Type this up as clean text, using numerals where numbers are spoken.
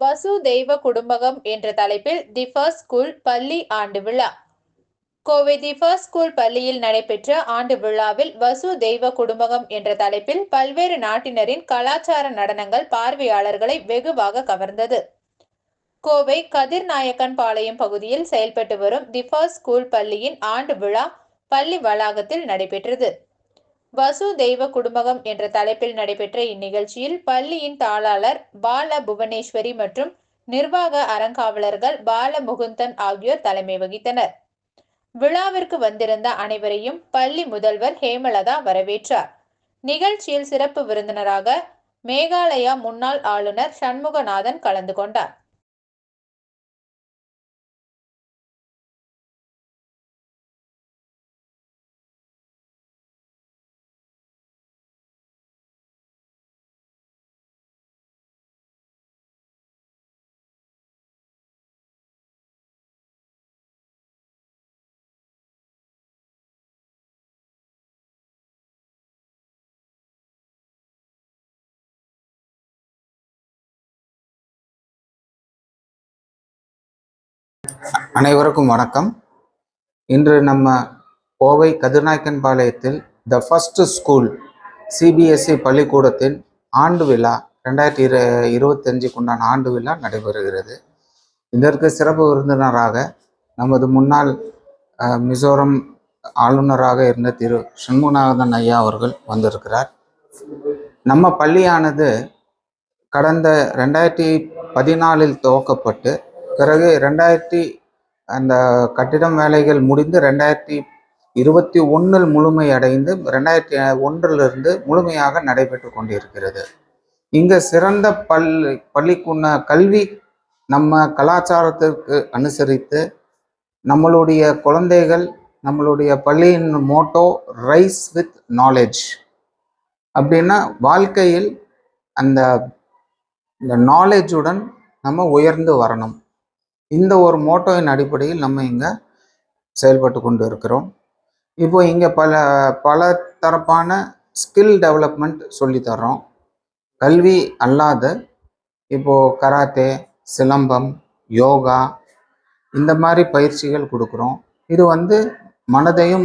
வசு தெய்வ குடும்பகம் என்ற தலைப்பில் தி ஃபர்ஸ்ட் ஸ்கூல் பள்ளி ஆண்டு விழா. கோவை தி ஃபர்ஸ்ட் ஸ்கூல் பள்ளியில் நடைபெற்ற ஆண்டு விழாவில் வசு தெய்வ குடும்பகம் என்ற தலைப்பில் பல்வேறு நாட்டினரின் கலாச்சார நடனங்கள் பார்வையாளர்களை வெகுவாக கவர்ந்தது. கோவை கதிர்நாயக்கன் பாளையம் பகுதியில் செயல்பட்டு வரும் தி ஃபர்ஸ்ட் ஸ்கூல் பள்ளியின் ஆண்டு விழா பள்ளி வளாகத்தில் நடைபெற்றது. வசு தெய்வ குடும்பகம் என்ற தலைப்பில் நடைபெற்ற இந்நிகழ்ச்சியில் பள்ளியின் தாளாளர் பால புவனேஸ்வரி மற்றும் நிர்வாக அறங்காவலர்கள் பால முகுந்தன் ஆகியோர் தலைமை வகித்தனர். விழாவிற்கு வந்திருந்த அனைவரையும் பள்ளி முதல்வர் ஹேமலதா வரவேற்றார். நிகழ்ச்சியில் சிறப்பு விருந்தினராக மேகாலயா முன்னாள் ஆளுநர் சண்முகநாதன் கலந்து கொண்டார். அனைவருக்கும் வணக்கம். இன்று நம்ம கோவை கதிர்நாயக்கன் பாளையத்தில் த ஃபர்ஸ்ட் ஸ்கூல் சிபிஎஸ்இ பள்ளிக்கூடத்தின் ஆண்டு விழா 2025 ஆண்டு விழா நடைபெறுகிறது. இதற்கு சிறப்பு விருந்தினராக நமது முன்னாள் மிசோரம் ஆளுநராக இருந்த திரு சண்முகநாதன் ஐயா அவர்கள் வந்திருக்கிறார். நம்ம பள்ளியானது கடந்த 2014 துவக்கப்பட்டு பிறகு அந்த கட்டிடம் வேலைகள் முடிந்து 2021 முழுமை அடைந்து 2001 முழுமையாக நடைபெற்று கொண்டிருக்கிறது. இங்க சிறந்த பள்ளிக்குன்ன கல்வி நம்ம கலாச்சாரத்திற்கு அனுசரித்து நம்மளுடைய குழந்தைகள், நம்மளுடைய பள்ளியின் மோட்டோ ரைஸ் வித் நாலேஜ் அப்படின்னா வாழ்க்கையில் அந்த நாலேஜுடன் நம்ம உயர்ந்து வரணும். இந்த ஒரு மோட்டோவின் அடிப்படையில் நம்ம இங்கே செயல்பட்டு கொண்டு இருக்கிறோம். இப்போ இங்கே பல தரப்பான ஸ்கில் டெவலப்மெண்ட் சொல்லித்தர்றோம். கல்வி அல்லாத இப்போது கராத்தே, சிலம்பம், யோகா இந்த மாதிரி பயிற்சிகள் கொடுக்குறோம். இது மனதையும்